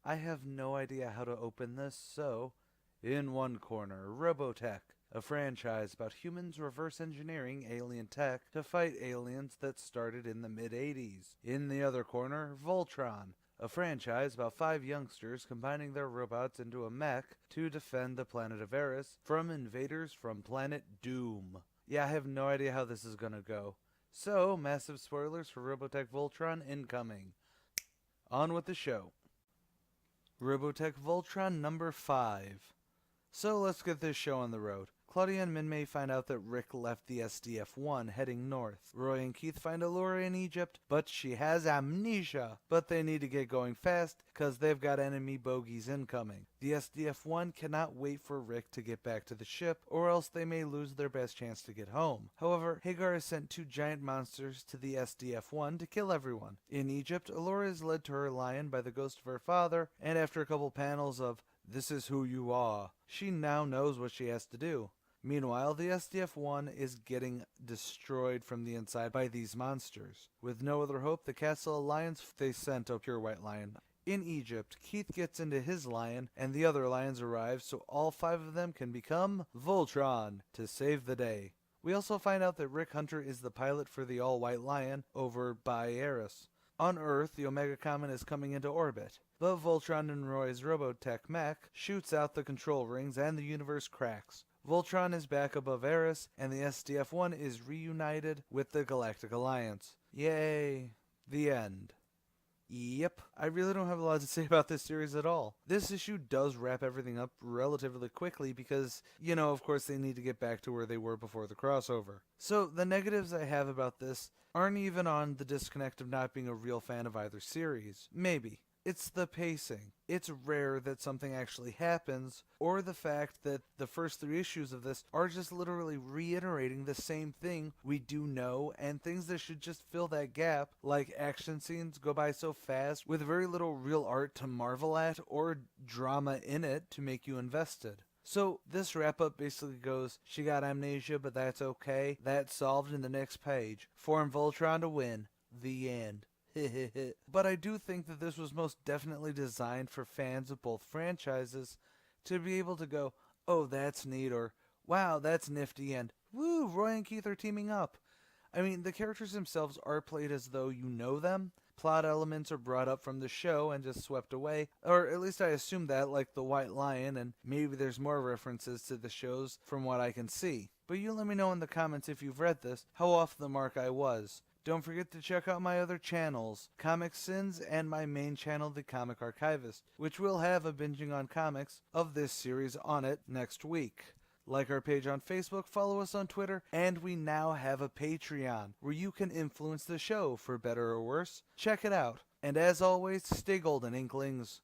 I have no idea how to open this, so in one corner, Robotech, a franchise about humans reverse engineering alien tech to fight aliens that started in the mid-80s. In the other corner, Voltron, a franchise about 5 youngsters combining their robots into a mech to defend the planet of Eris from invaders from planet Doom. Yeah, I have no idea how this is gonna go. So, massive spoilers for Robotech Voltron incoming. On with the show. Robotech Voltron number 5. So let's get this show on the road. Claudia and Minmay find out that Rick left the SDF-1 heading north. Roy and Keith find Allura in Egypt, but she has amnesia. But they need to get going fast, cause they've got enemy bogies incoming. The SDF-1 cannot wait for Rick to get back to the ship, or else they may lose their best chance to get home. However, Hagar has sent 2 giant monsters to the SDF-1 to kill everyone. In Egypt, Allura is led to her lion by the ghost of her father, and after a couple panels of "This is who you are," she now knows what she has to do. Meanwhile, the SDF-1 is getting destroyed from the inside by these monsters. With no other hope, the Castle Alliance, they sent a pure white lion. In Egypt, Keith gets into his lion, and the other lions arrive, so all 5 of them can become Voltron to save the day. We also find out that Rick Hunter is the pilot for the all-white lion over by Eris. On Earth, the Omega Comet is coming into orbit, but Voltron and Roy's Robotech mech shoots out the control rings and the universe cracks. Voltron is back above Eris, and the SDF-1 is reunited with the Galactic Alliance. Yay! The end. Yep, I really don't have a lot to say about this series at all. This issue does wrap everything up relatively quickly because, of course they need to get back to where they were before the crossover. So the negatives I have about this aren't even on the disconnect of not being a real fan of either series. Maybe. It's the pacing. It's rare that something actually happens, or the fact that the first 3 issues of this are just literally reiterating the same thing we do know, and things that should just fill that gap, like action scenes go by so fast with very little real art to marvel at or drama in it to make you invested. So this wrap up basically goes, she got amnesia, but that's okay. That's solved in the next page. Form Voltron to win. The end. But I do think that this was most definitely designed for fans of both franchises to be able to go, oh, that's neat, or wow, that's nifty, and woo, Roy and Keith are teaming up. I mean, the characters themselves are played as though you know them. Plot elements are brought up from the show and just swept away, or at least I assume that, like the White Lion, and maybe there's more references to the shows from what I can see. But you let me know in the comments if you've read this, how off the mark I was. Don't forget to check out my other channels, ComicSins and my main channel, The Comic Archivist, which will have a binging on comics of this series on it next week. Like our page on Facebook, follow us on Twitter, and we now have a Patreon, where you can influence the show for better or worse. Check it out. And as always, stay golden, Inklings.